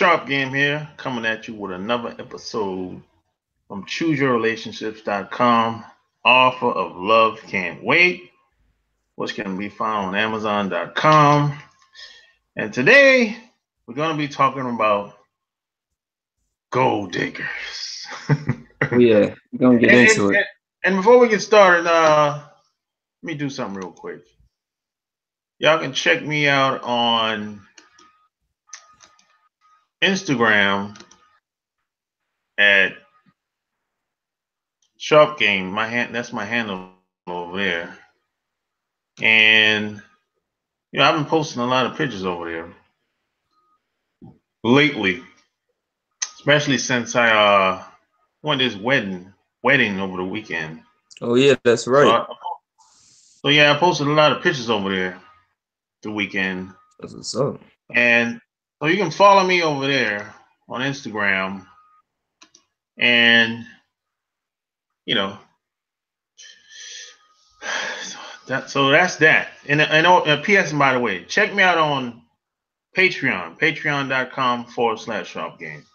Sharp Game here, coming at you with another episode from ChooseYourRelationships.com. Offer of Love Can't Wait, which can be found on Amazon.com. And today we're going to be talking about gold diggers. Oh yeah, we're gonna get and, into it. and, and before we get started, let me do something real quick. Y'all can check me out on Instagram at Sharp Game. That's my handle over there. And I've been posting a lot of pictures over there lately, especially since I went to this wedding over the weekend. Oh yeah, that's So right. I posted a lot of pictures over there the weekend. That's what's up. And so you can follow me over there on Instagram, and you know that's that. And P.S. by the way, check me out on Patreon, patreon.com/Sharp Game.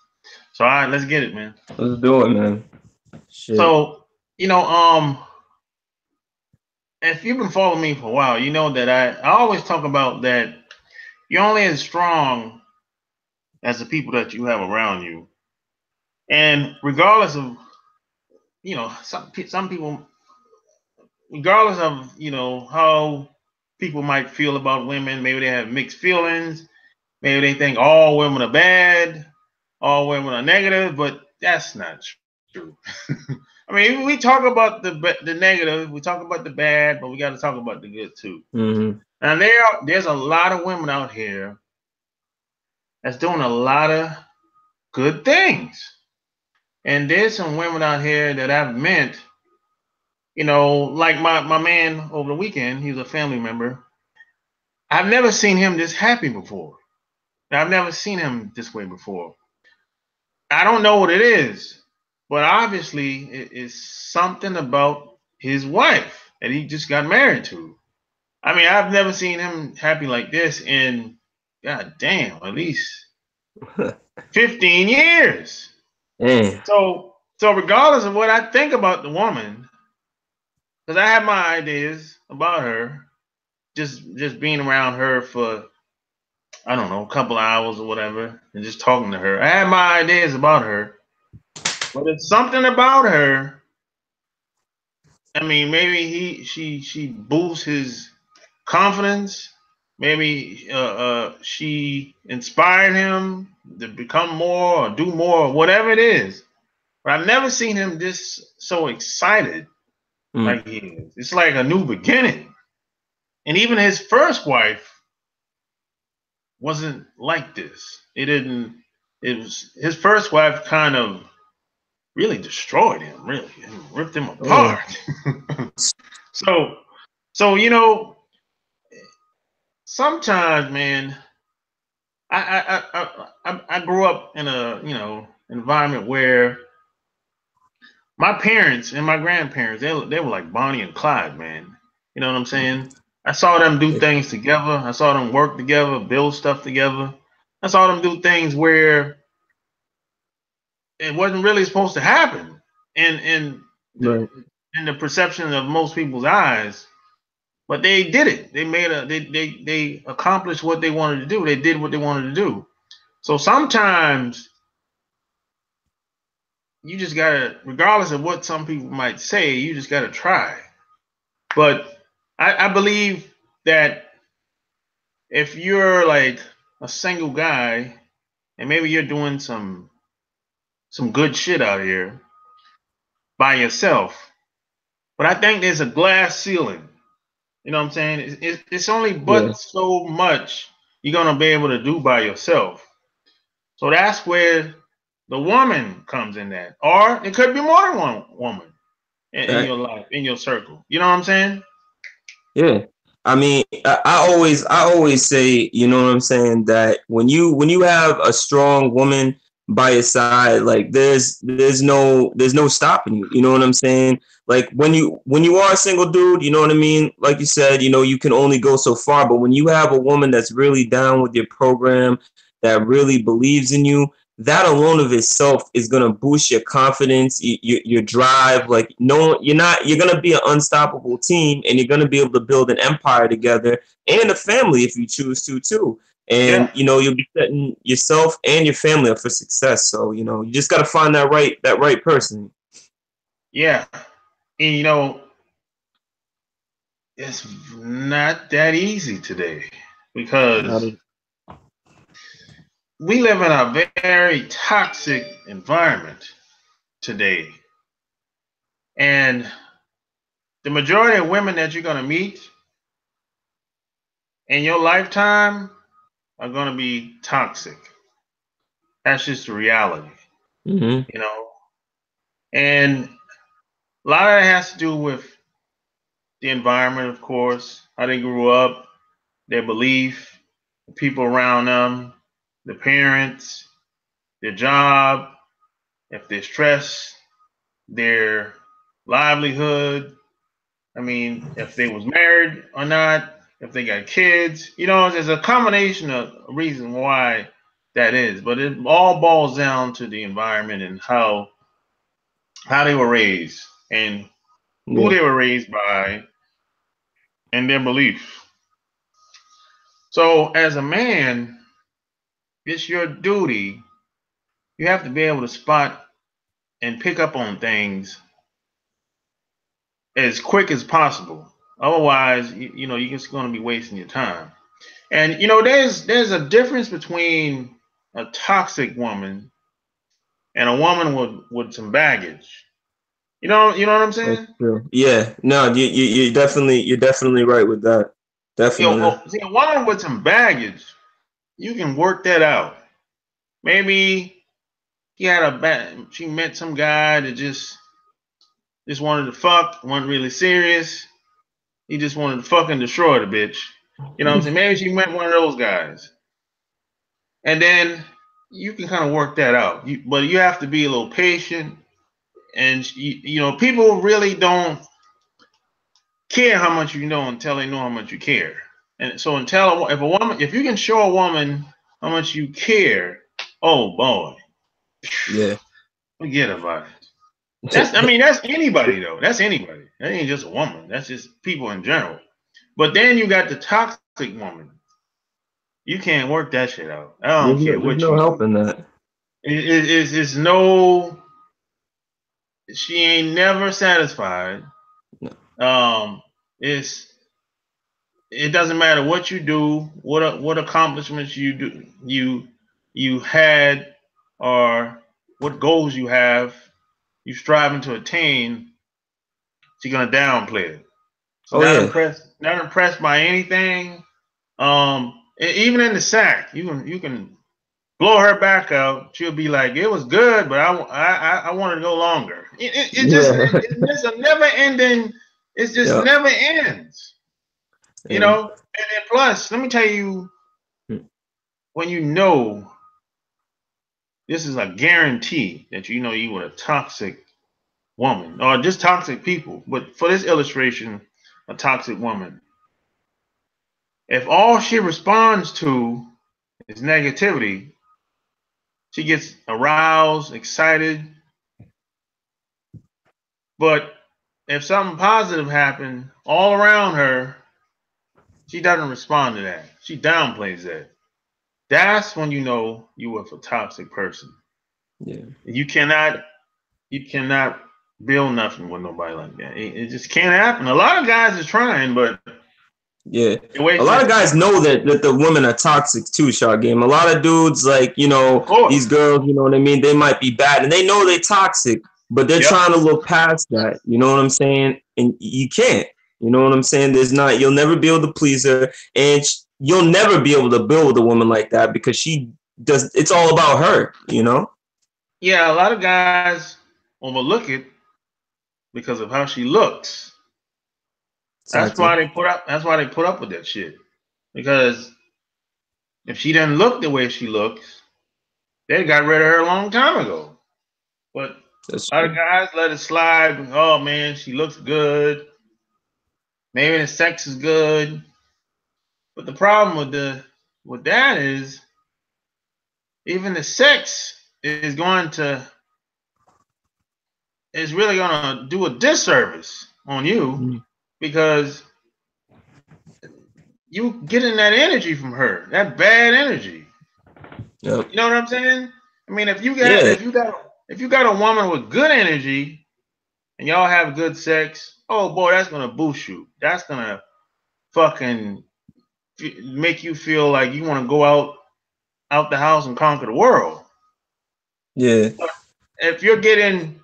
So all right, let's get it, man. Let's do it, man. Shit. So if you've been following me for a while, you know that I always talk about that you're only as strong as the people that you have around you, and regardless of some people, regardless of how people might feel about women, maybe they have mixed feelings, maybe they think all women are bad, all women are negative, but that's not true. I mean, we talk about the negative, we talk about the bad, but we got to talk about the good too. Mm-hmm. And there's a lot of women out here that's doing a lot of good things, and there's some women out here that I've met. Like my man over the weekend, he's a family member. I've never seen him this happy before. I've never seen him this way before. I don't know what it is, but obviously it's something about his wife that he just got married to. I mean, I've never seen him happy like this in, god damn, at least 15 years. Damn. So regardless of what I think about the woman, because I have my ideas about her, just being around her for, I don't know, a couple of hours or whatever, and just talking to her. I have my ideas about her, but it's something about her. I mean, maybe she boosts his confidence. Maybe she inspired him to become more or do more, or whatever it is. But I've never seen him this so excited like he is. It's like a new beginning. And even his first wife wasn't like this. It was his first wife kind of really destroyed him, really, and ripped him apart. So sometimes, man, I grew up in a environment where my parents and my grandparents, they were like Bonnie and Clyde, man. You know what I'm saying? I saw them do things together. I saw them work together, build stuff together. I saw them do things where it wasn't really supposed to happen. In the perception of most people's eyes. But they did it. They accomplished what they wanted to do. They did what they wanted to do. So sometimes you just gotta, regardless of what some people might say, you just gotta try. But I believe that if you're like a single guy and maybe you're doing some good shit out here by yourself, but I think there's a glass ceiling. You know what I'm saying? It's only but so much you're gonna be able to do by yourself. So that's where the woman comes in that, or it could be more than one woman in your life, in your circle. You know what I'm saying? Yeah. I mean, I always say, you know what I'm saying, that when you have a strong woman by your side, like there's no stopping you. You know what I'm saying? Like when you are a single dude, you know what I mean? Like you said, you can only go so far. But when you have a woman that's really down with your program, that really believes in you, that alone of itself is gonna boost your confidence, your drive. Like, no, you're gonna be an unstoppable team, and you're gonna be able to build an empire together and a family if you choose to too. And Yeah, you'll be setting yourself and your family up for success. So you just gotta find that right person. yeah. And it's not that easy today Not because a- we live in a very toxic environment today. And the majority of women that you're going to meet in your lifetime are going to be toxic. That's just the reality, Mhm. you know. And a lot of that has to do with the environment, of course, how they grew up, their belief, the people around them, the parents, their job, if they're stressed, their livelihood. I mean, if they was married or not, if they got kids. There's a combination of reasons why that is, but it all boils down to the environment and how they were raised and who Yeah. they were raised by and their beliefs. So as a man, it's your duty. You have to be able to spot and pick up on things as quick as possible. Otherwise, you're just going to be wasting your time. And there's a difference between a toxic woman and a woman with some baggage. You know what I'm That's saying? true. Yeah, no, you're definitely right with that. Definitely. See, a woman with some baggage, you can work that out. Maybe she met some guy that just wanted to fuck, wasn't really serious. He just wanted to fucking destroy the bitch. You know what I'm saying? Maybe she met one of those guys. And then you can kind of work that out. But you have to be a little patient. And people really don't care how much you know until they know how much you care. And so if you can show a woman how much you care, oh boy, Yeah. forget about it. That's anybody though. That's anybody. That ain't just a woman. That's just people in general. But then you got the toxic woman. You can't work that shit out. I don't care There's what no you help do. in that. It's no. She ain't never satisfied. No. It's it doesn't matter what you do, what accomplishments you do, you had, or what goals you have, you striving to attain. She's gonna downplay it. She's Oh yeah. not impressed by anything. Even in the sack, you can blow her back out. She'll be like, "It was good, but I want to go longer." Yeah. It's a never ending. It just Yeah. never ends. And And plus, let me tell you, when this is a guarantee that you with a toxic woman or just toxic people, but for this illustration, a toxic woman. If all she responds to is negativity, she gets aroused, excited. But if something positive happened all around her, she doesn't respond to that. She downplays that. That's when you know you with a toxic person. yeah. You cannot build nothing with nobody like that. It just can't happen. A lot of guys are trying, but Yeah. they're A wasting lot their of guys time. know that the women are toxic too, Shot Game. A lot of dudes, like, Of these course. girls, you know what I mean? They might be bad and they know they're toxic, but they're Yep. trying to look past that. You know what I'm saying? And you can't. You know what I'm saying? You'll never be able to please her, and you'll never be able to build with a woman like that because it's all about her. Yeah, a lot of guys overlook it because of how she looks. Exactly. That's why they put up with that shit. Because if she didn't look the way she looks, they got rid of her a long time ago. But That's a lot of true. guys let it slide. Oh man, she looks good. Maybe the sex is good. But the problem with that is even the sex is really going to do a disservice on you because you getting that energy from her, that bad energy. Yep. You know what I'm saying? I mean, if you Yeah. got a woman with good energy and y'all have good sex, oh boy, that's gonna boost you. That's gonna fucking make you feel like you want to go out the house and conquer the world. Yeah. But if you're getting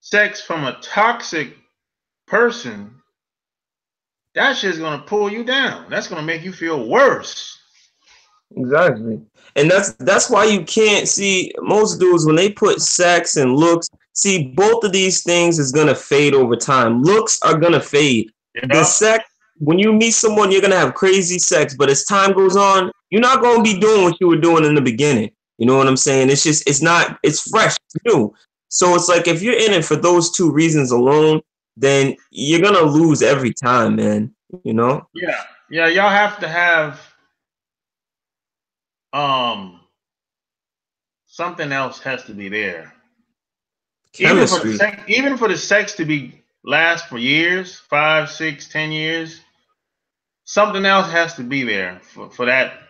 sex from a toxic person, that shit's gonna pull you down. That's gonna make you feel worse. Exactly. And that's why you can't see most dudes when they put sex and looks, see both of these things is gonna fade over time. Looks are gonna fade. The Yeah, sex, when you meet someone, you're gonna have crazy sex, but as time goes on, you're not gonna be doing what you were doing in the beginning. You know what I'm saying? It's just it's fresh, it's new. So it's like if you're in it for those two reasons alone, then you're gonna lose every time, man. You know? yeah. Y'all have to have um something else has to be there. Chemistry. Even for the sex to be last for years, 5, 6, 10 years, something else has to be there for that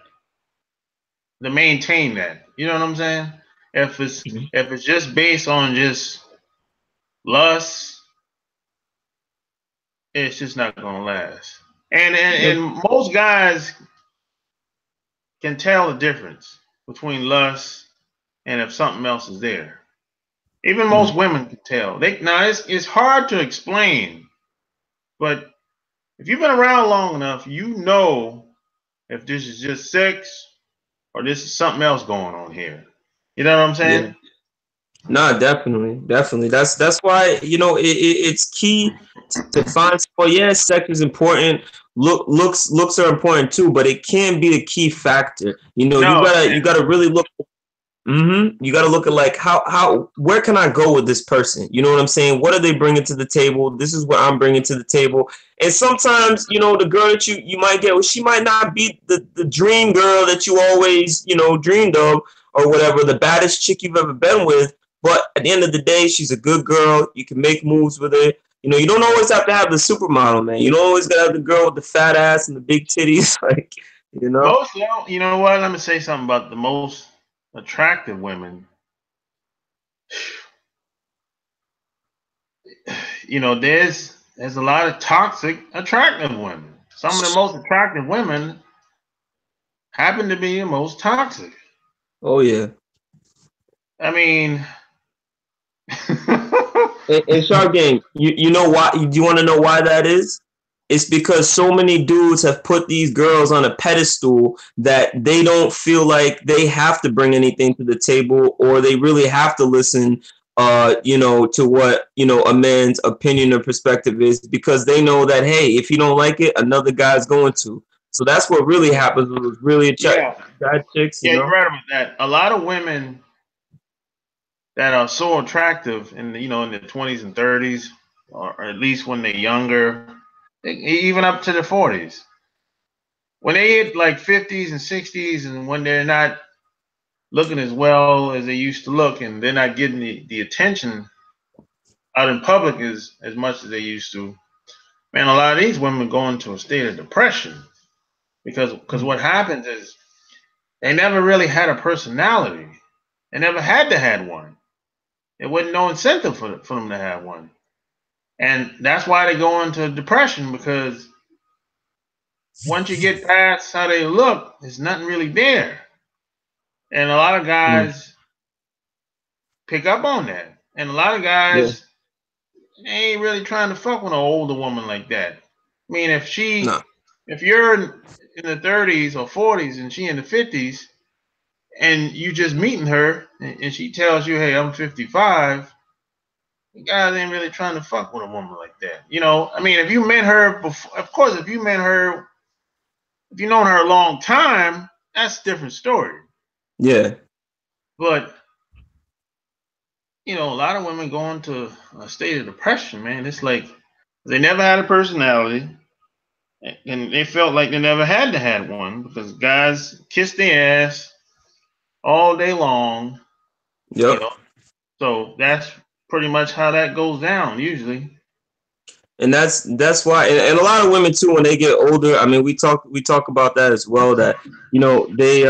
to maintain that. You know what I'm saying? If it's just based on just lust, it's just not gonna last. And most guys can tell the difference between lust and if something else is there. Even most women can tell. It's hard to explain, but if you've been around long enough, you know if this is just sex or this is something else going on here. You know what I'm Yeah. saying? No, definitely. That's why it's key to find. Well, yeah, sex is important. Looks are important too, but it can be the key factor. You No, gotta really look. You got to look at like where can I go with this person? You know what I'm saying? What are they bringing to the table? This is what I'm bringing to the table. And sometimes, the girl that you might get, well, she might not be the dream girl that you always, dreamed of or whatever, the baddest chick you've ever been with. But at the end of the day, she's a good girl. You can make moves with her. You don't always have to have the supermodel, man. You don't always got to have the girl with the fat ass and the big titties. Like, most, you know what? Let me say something about the most attractive women. There's a lot of toxic attractive women. Some of the most attractive women happen to be the most toxic. Oh yeah. I mean, In Shark Game, you know why? Do you want to know why that is? It's because so many dudes have put these girls on a pedestal that they don't feel like they have to bring anything to the table, or they really have to listen, to what a man's opinion or perspective is, because they know that, hey, if you don't like it, another guy's going to. So that's what really happens with those really attractive chicks. Yeah, you're right about that. A lot of women that are so attractive in the 20s and 30s, or at least when they're younger, even up to the 40s. When they hit like 50s and 60s, and when they're not looking as well as they used to look, and they're not getting the attention out in public as much as they used to, man, a lot of these women go into a state of depression because what happens is they never really had a personality. They never had to have one. There wasn't no incentive for them to have one. And that's why they go into depression, because once you get past how they look, there's nothing really there. And a lot of guys pick up on that. And a lot of guys, they ain't really trying to fuck with an older woman like that. I mean, if you're in the 30s or 40s and she in the 50s, and you just meeting her and she tells you, hey, I'm 55, guys ain't really trying to fuck with a woman like that. I mean, if you met her before, of course, if you've known her a long time, that's a different story. Yeah. But, a lot of women go into a state of depression, man. It's like they never had a personality, and they felt like they never had to have one because guys kissed their ass all day long. You Yep. know, so that's pretty much how that goes down usually. And that's why, and a lot of women too, when they get older, I mean, we talk about that as well, that they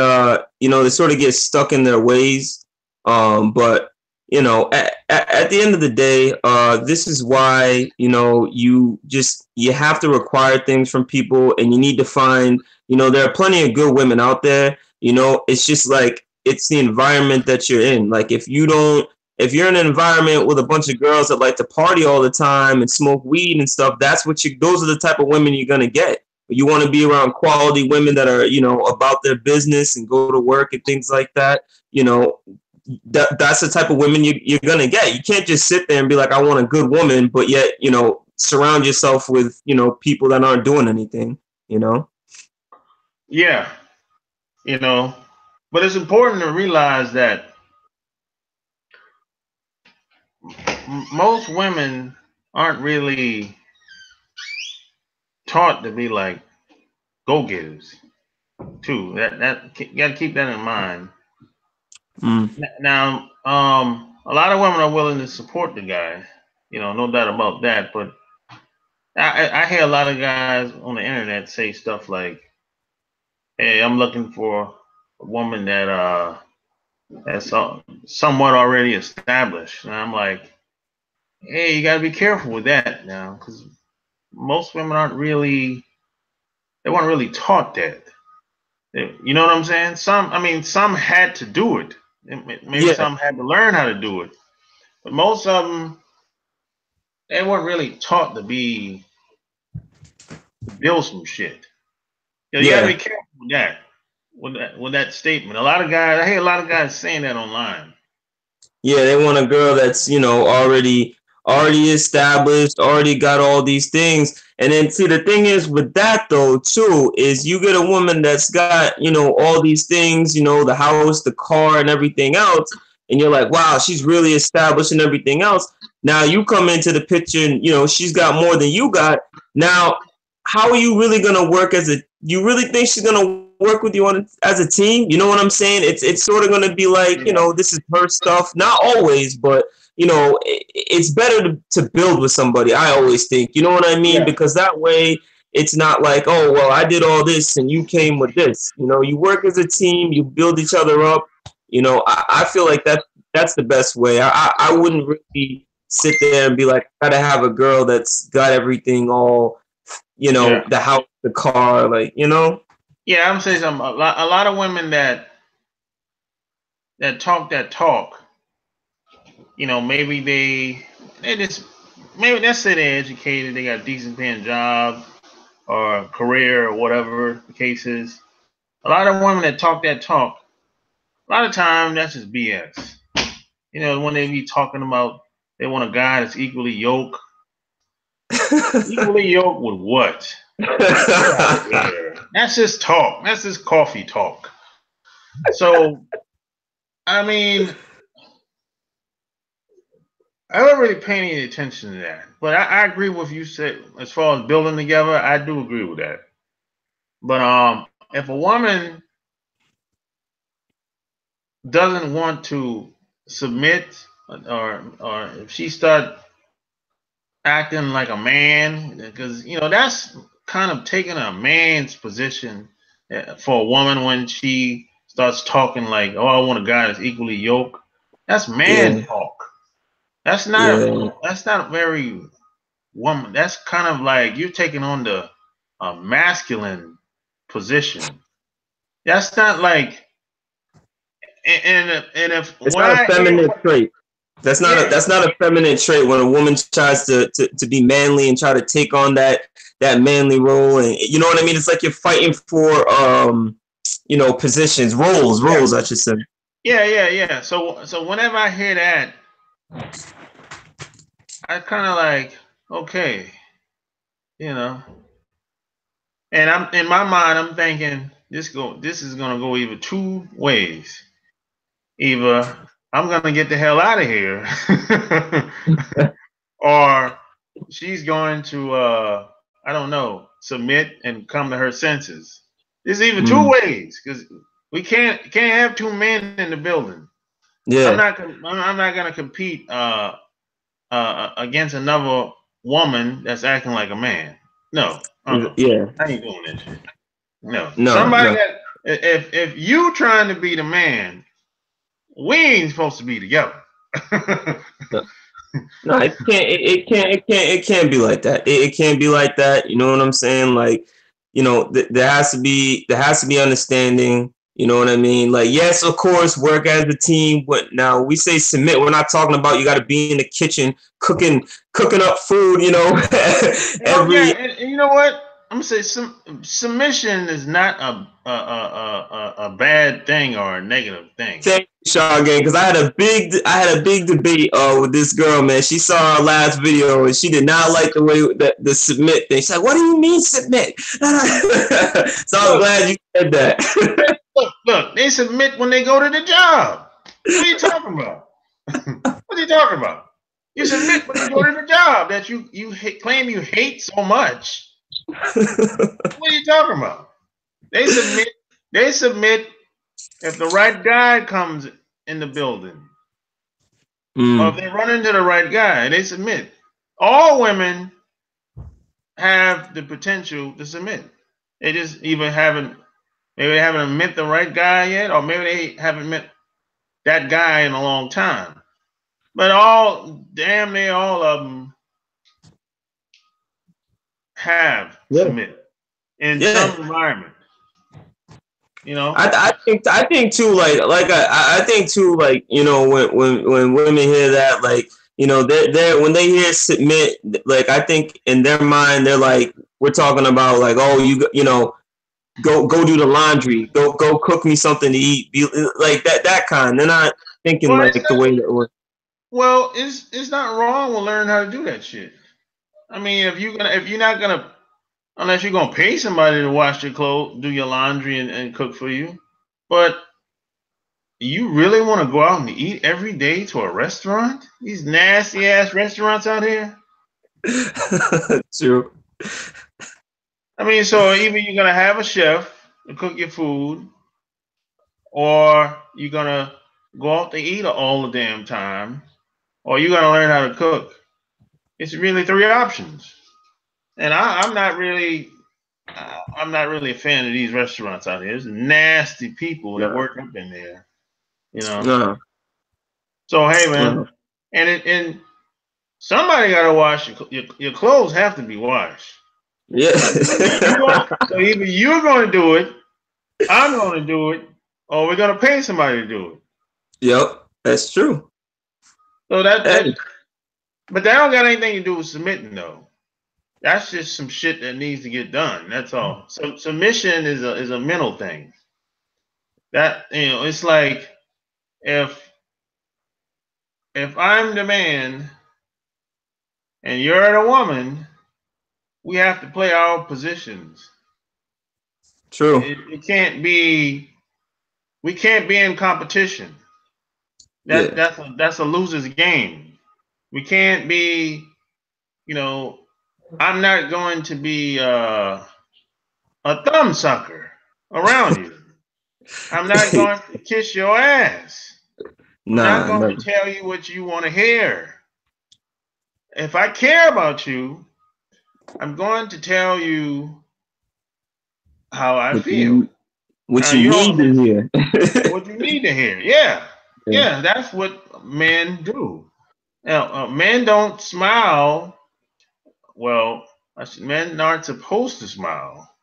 sort of get stuck in their ways. But at the end of the day, this is why, you have to require things from people, and you need to find, there are plenty of good women out there. It's just like, it's the environment that you're in. Like, if you're in an environment with a bunch of girls that like to party all the time and smoke weed and stuff, those are the type of women you're gonna get. You want to be around quality women that are, about their business and go to work and things like that. That's the type of women you're gonna get. You can't just sit there and be like, I want a good woman, but yet, surround yourself with, people that aren't doing anything, Yeah, you know, but it's important to realize that most women aren't really taught to be like go-getters too. That you got to keep that in mind. Mm. Now, a lot of women are willing to support the guy, no doubt about that. But I hear a lot of guys on the internet say stuff like, "Hey, I'm looking for a woman that's somewhat already established," and I'm like, "Hey, you got to be careful with that now, because most women they weren't really taught that. You know what I'm saying? Some had to do it. Maybe Yeah, some had to learn how to do it, but most of them they weren't really taught to build some shit. You got to be yeah. careful with that. With that statement, I hear a lot of guys saying that online. Yeah, they want a girl that's, already established, already got all these things. And then see, the thing is with that though too, is you get a woman that's got, all these things, the house, the car and everything else, and you're like, wow, she's really established and everything else. Now you come into the picture and, she's got more than you got. Now, how are you really gonna work you really think she's gonna work with you as a team? You know what I'm saying? It's sort of gonna be like, Yeah, this is her stuff. Not always, but it's better to build with somebody. I always think, you know what I mean? yeah, Because that way it's not like, oh well, I did all this and you came with this. You work as a team, you build each other up. I feel like that's the best way. I wouldn't really sit there and be like, I gotta have a girl that's got everything all, yeah, the house, the car, like. yeah. I'm saying something. A lot of women that talk that talk. Maybe they just maybe let's say they're educated, they got a decent paying job or a career or whatever the case is. A lot of women that talk that talk, a lot of time that's just BS. When they be talking about they want a guy that's equally yoked. Equally yoked with what? Get out of here. That's just talk. That's just coffee talk. So, I mean, I don't really pay any attention to that. But I agree with you said as far as building together, I do agree with that. But if a woman doesn't want to submit or if she start acting like a man, because that's kind of taking a man's position for a woman when she starts talking like, "Oh, I want a guy that's equally yoked." That's man Yeah, talk. That's not yeah. that's not very woman. That's kind of like you're taking on the masculine position. That's not like and if It's when not a I hear feminine trait. That's not a yeah that's not a feminine trait when a woman tries to be manly and try to take on that manly role, and you know what I mean. It's like you're fighting for positions, yeah roles I should say. yeah. So whenever I hear that, I kind of like okay, you know, and I'm in my mind I'm thinking this is gonna go either two ways. Either I'm gonna get the hell out of here, or she's going to I don't know submit and come to her senses. There's even two Mm. ways because We can't have two men in the building. Yeah. I'm not gonna compete against another woman that's acting like a man. No. Yeah. I ain't doing that shit. No. No. Somebody No. got if you trying to be the man, we ain't supposed to be together. No, it can't be like that. It can't be like that. You know what I'm saying? Like, there has to be understanding. You know what I mean? Like, yes, of course, work as a team. But now we say submit. We're not talking about you got to be in the kitchen cooking up food. Oh yeah, every. and you know what? I'm gonna say submission is not a bad thing or a negative thing. Thank you, Sean, again, because I had a big debate with this girl, man. She saw our last video and she did not like the way the submit thing. She's like, "What do you mean submit?" So I'm glad you said that. Look, they submit when they go to the job. What are you talking about? What are you talking about? You submit when you go to the job that you claim you hate so much. What are you talking about? They submit. They submit if the right guy comes in the building, or if they run into the right guy, they submit. All women have the potential to submit. They just either haven't met the right guy yet, or maybe they haven't met that guy in a long time. But damn near all of them have submit in some environment. I think too, like I think too, like, when women hear that, like, they're when they hear submit, like, I think in their mind they're like, we're talking about, like, oh, go do the laundry, go cook me something to eat, like that kind. They're not thinking like the way that we're. Well, it's not wrong to learn how to do that shit. I mean, if you're not gonna, unless you're gonna pay somebody to wash your clothes, do your laundry, and cook for you, but you really want to go out and eat every day to a restaurant? These nasty ass restaurants out here. True. I mean, so either you're gonna have a chef to cook your food, or you're gonna go out to eat all the damn time, or you're gonna learn how to cook. It's really three options, and I'm not really a fan of these restaurants out here. There's nasty people that work up in there, No. So hey, man, and somebody got to wash your clothes. Have to be washed. Yeah. So either you're going to do it, I'm going to do it, or we're going to pay somebody to do it. Yep, that's true. So but that don't got anything to do with submitting, though. That's just some shit that needs to get done. That's all. So submission is a mental thing. That, it's like if I'm the man and you're the woman, we have to play our positions. True. It can't be. We can't be in competition. That's a loser's game. We can't be. I'm not going to be a thumb sucker around you. I'm not going to kiss your ass. I'm not going to tell you what you want to hear. If I care about you, I'm going to tell you how I feel. What you need to hear. What you need to hear. Yeah. Yeah, that's what men do. Now, men don't smile. Well, men aren't supposed to smile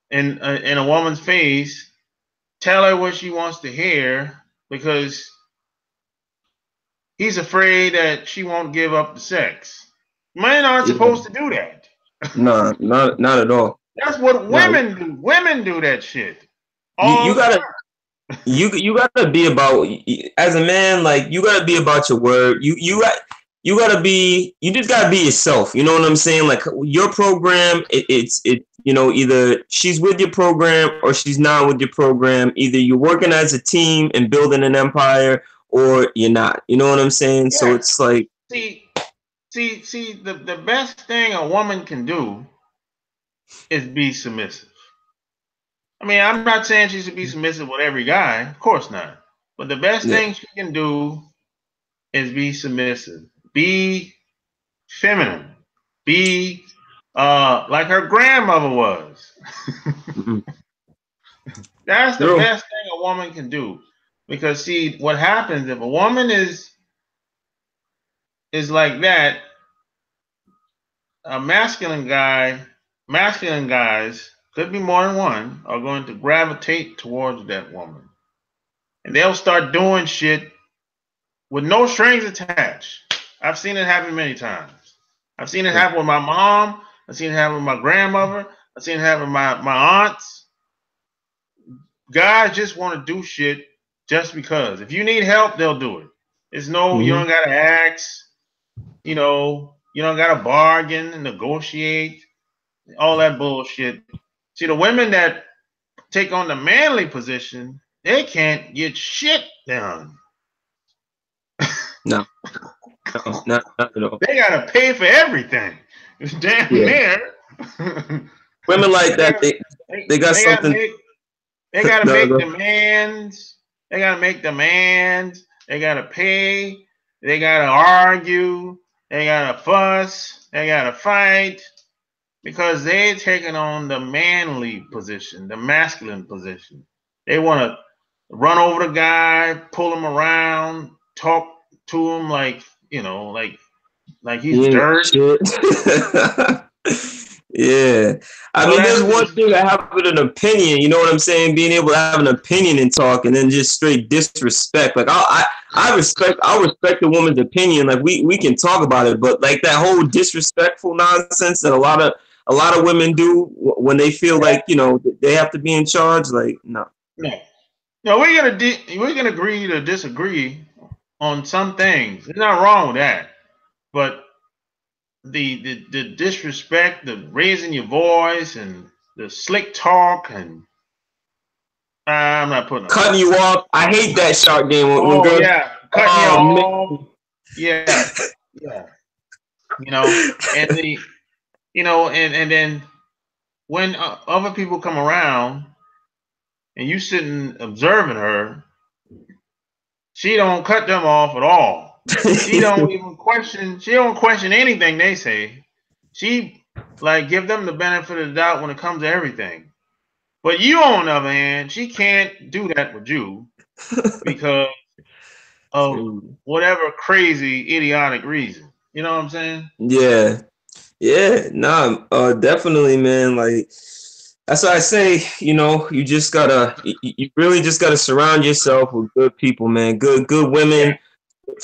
in a woman's face. Tell her what she wants to hear, because he's afraid that she won't give up the sex. Men aren't supposed to do that. No, not at all. That's what women do. Women do that shit. You gotta be about, as a man, like, you gotta be about your word. You just gotta be yourself. You know what I'm saying? Like, your program, it's either she's with your program or she's not with your program. Either you're working as a team and building an empire, or you're not. You know what I'm saying? Yeah. So it's like, see, the best thing a woman can do is be submissive. I mean, I'm not saying she should be submissive with every guy. Of course not. But the best Yeah. thing she can do is be submissive. Be feminine. Be like her grandmother was. Mhm. That's the True. best thing a woman can do. Because see, what happens if a woman is like that, a masculine guys, could be more than one, are going to gravitate towards that woman. And they'll start doing shit with no strings attached. I've seen it happen many times. I've seen it happen with my mom. I've seen it happen with my grandmother. I've seen it happen with my aunts. Guys just want to do shit just because. If you need help, they'll do it. It's no, you don't gotta ask. You know, you don't gotta bargain and negotiate. All that bullshit. See, the women that take on the manly position, they can't get shit done. No, not at all. They gotta pay for everything. It's damn near. Women like that, they got something. They gotta make demands. They gotta make demands. They gotta pay. They gotta argue. They gotta fuss. They gotta fight because they're taking on the manly position, the masculine position. They want to run over the guy, pull him around, talk to him like, you know, like he's dirt. Yeah. I mean, there's one thing I have with an opinion, you know what I'm saying? Being able to have an opinion and talk, and then just straight disrespect. Like I'll respect a woman's opinion. Like we can talk about it, but like that whole disrespectful nonsense that a lot of women do when they feel like, you know, they have to be in charge, like no. No, we're gonna agree to disagree on some things. There's not wrong with that. But the disrespect, the raising your voice, and the slick talk, and I'm not putting cutting you off. I hate that shark game. When girls, yeah, cutting you off. Yeah, yeah. You know, and then when other people come around and you sitting observing her, she don't cut them off at all. She don't even question. She don't question anything they say. She like give them the benefit of the doubt when it comes to everything. But you, on the other hand, she can't do that with you because of whatever crazy, idiotic reason. You know what I'm saying? Yeah. Nah, definitely, man. Like that's why I say, you know, you really just gotta surround yourself with good people, man. Good women. Yeah.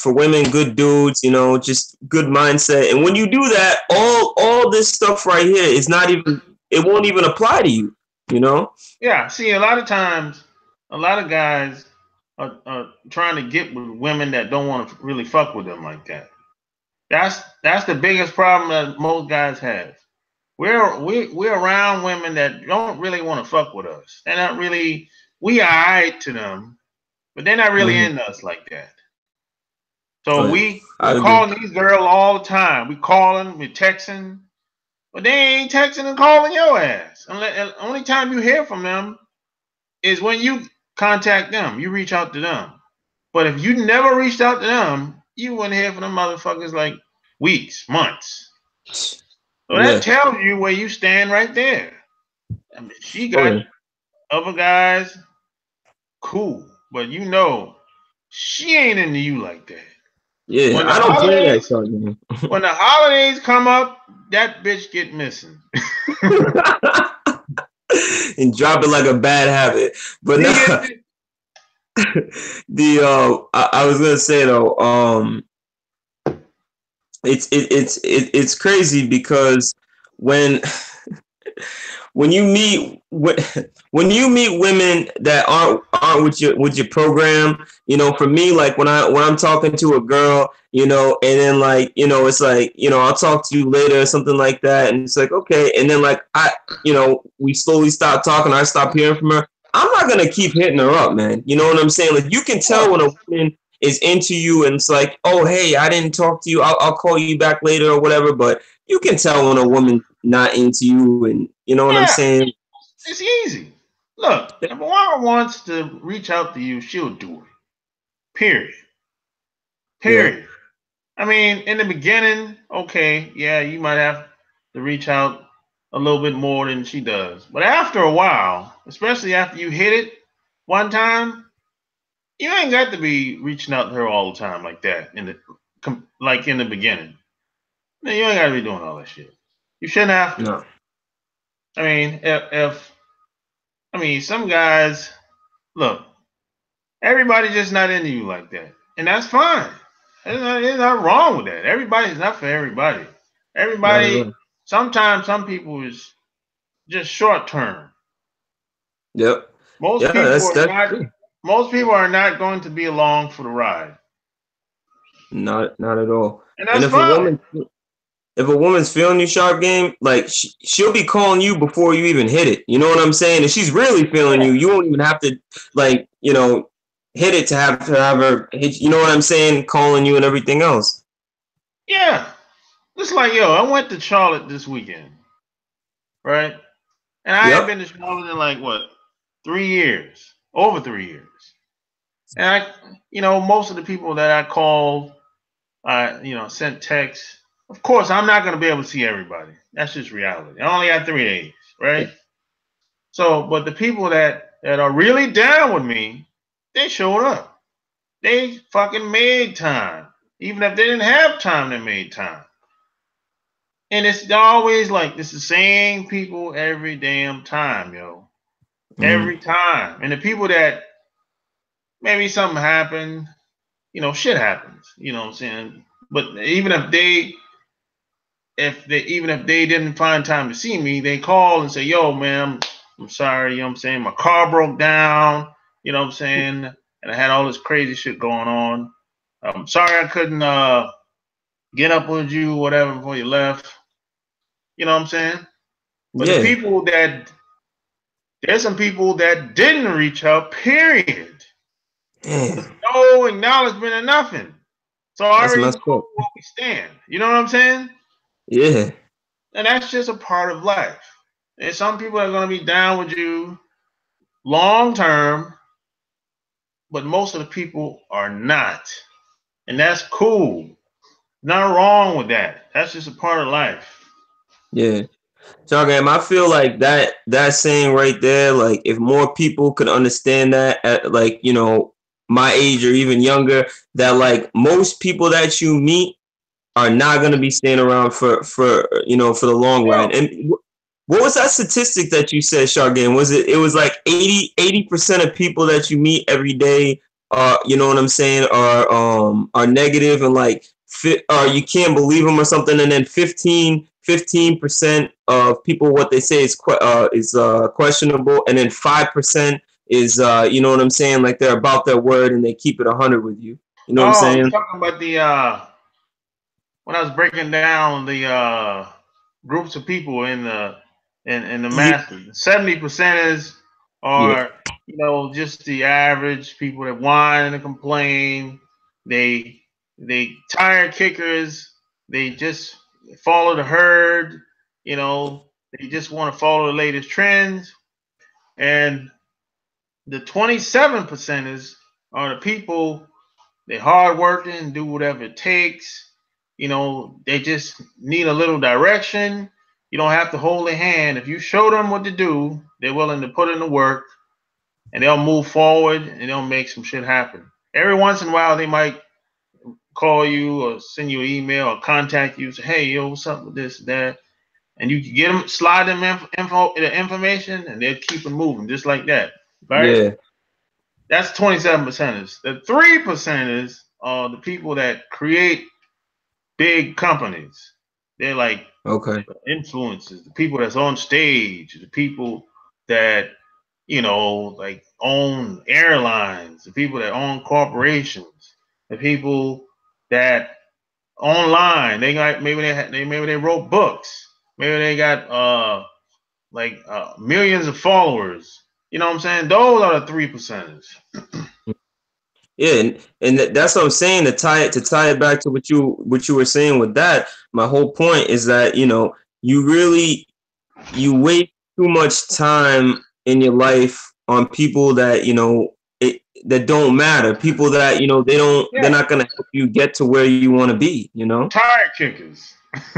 For women, good dudes, you know, just good mindset. And when you do that, all this stuff right here is not even, it won't even apply to you, you know? Yeah. See, a lot of times, a lot of guys are trying to get with women that don't want to really fuck with them like that. That's the biggest problem that most guys have. We're around women that don't really want to fuck with us. They're not really, we are alright to them, but they're not really into us like that. So we calling these girls all the time. We calling, we texting, but they ain't texting and calling your ass. Only time you hear from them is when you contact them. You reach out to them. But if you never reached out to them, you wouldn't hear from them motherfuckers like weeks, months. So that tells you where you stand right there. I mean, she got other guys, cool, but you know she ain't into you like that. Yeah, I don't play that song, man. When the holidays come up, that bitch get missing. And drop it like a bad habit. But I was gonna say though, it's crazy because when you meet women that aren't with your program, you know, for me, like when I'm talking to a girl, you know, and then like, you know, it's like, you know, I'll talk to you later or something like that, and it's like, okay, and then like we slowly stop talking, I stop hearing from her. I'm not gonna keep hitting her up, man. You know what I'm saying? Like you can tell when a woman is into you, and it's like, oh hey, I didn't talk to you, I'll call you back later or whatever. But you can tell when a woman not into you, and you know what I'm saying? It's easy. Look, if a woman wants to reach out to you, she'll do it. Period. Yeah. Period. I mean, in the beginning, okay, yeah, you might have to reach out a little bit more than she does. But after a while, especially after you hit it one time, you ain't got to be reaching out to her all the time like that like in the beginning. You ain't got to be doing all that shit. You shouldn't have to. No. I mean, if I mean some guys look, everybody just not into you like that, and that's fine. There's not wrong with that. Everybody's not for everybody. Not at Everybody. all. Sometimes some people is just short term. Yep. Most Yeah, people are that's not. true. Most people are not going to be along for the ride, Not at all. and And that's fine. if a woman's feeling you sharp game, like she'll be calling you before you even hit it. You know what I'm saying? If she's really feeling you, Yeah, you won't even have to like, hit it to have her hit. You know what I'm saying? Calling you and everything else. yeah. Just like yo, I went to Charlotte this weekend, right? And I had Yep. been to Charlotte in like what 3 years, over 3 years. And most of the people that I called, sent texts. Of course, I'm not going to be able to see everybody. That's just reality. I only got 3 days, right? So, but the people that are really down with me, they showed up. They fucking made time. Even if they didn't have time, they made time. And it's always like it's the same people every damn time, yo. Mm-hmm. Every time. And the people that maybe something happened, shit happens. You know what I'm saying? But even if they didn't find time to see me, they call and say, "Yo, man, I'm sorry." You know what I'm saying? My car broke down. You know what I'm saying? And I had all this crazy shit going on. I'm sorry I couldn't get up with you, whatever, before you left. You know what I'm saying? But Yeah. there's some people that didn't reach out. Period. With Damn. no acknowledgement or nothing. So I That's already messed know up. where we stand. You know what I'm saying? Yeah. And that's just a part of life. And some people are going to be down with you long term, but most of the people are not. And that's cool. Nothing wrong with that. That's just a part of life. Yeah. So game, I feel like that saying right there, like if more people could understand that at like, my age or even younger, that like most people that you meet are not gonna be staying around for the long run. Yo, And what was that statistic that you said, Shargan? It was like 80% of people that you meet every day are, you know what I'm saying, are negative and like or you can't believe them or something, and then 15% of people what they say is questionable, and then 5% is you know what I'm saying, like they're about their word and they keep it 100 with you. You know what I'm oh, you saying? talking about the when I was breaking down the groups of people in the Yeah. masters. 70% Yeah. are just the average people that whine and complain. They tire kickers. They just follow the herd. They just want to follow the latest trends. And the 27 percenters are the people. They're hardworking, do whatever it takes. They just need a little direction. You don't have to hold their hand. If you show them what to do, they're willing to put in the work and they'll move forward and they'll make some shit happen. Every once in a while, they might call you or send you an email or contact you, say, "Hey, yo, what's up with this, that?" And you can get them, slide them the information, and they'll keep it moving just like that, right? Yeah. That's 27 percenters. The 3 percenters are the people that create big companies. They're like Okay. influencers, the people that's on stage, the people that like own airlines, the people that own corporations, the people that online maybe they wrote books, maybe they got millions of followers. You know what I'm saying? Those are the 3 percenters. Yeah, and that's what I'm saying, to tie it back to what you were saying with that. My whole point is that you waste too much time in your life on people that that don't matter. People that they're not gonna help you get to where you want to be. Tire kickers.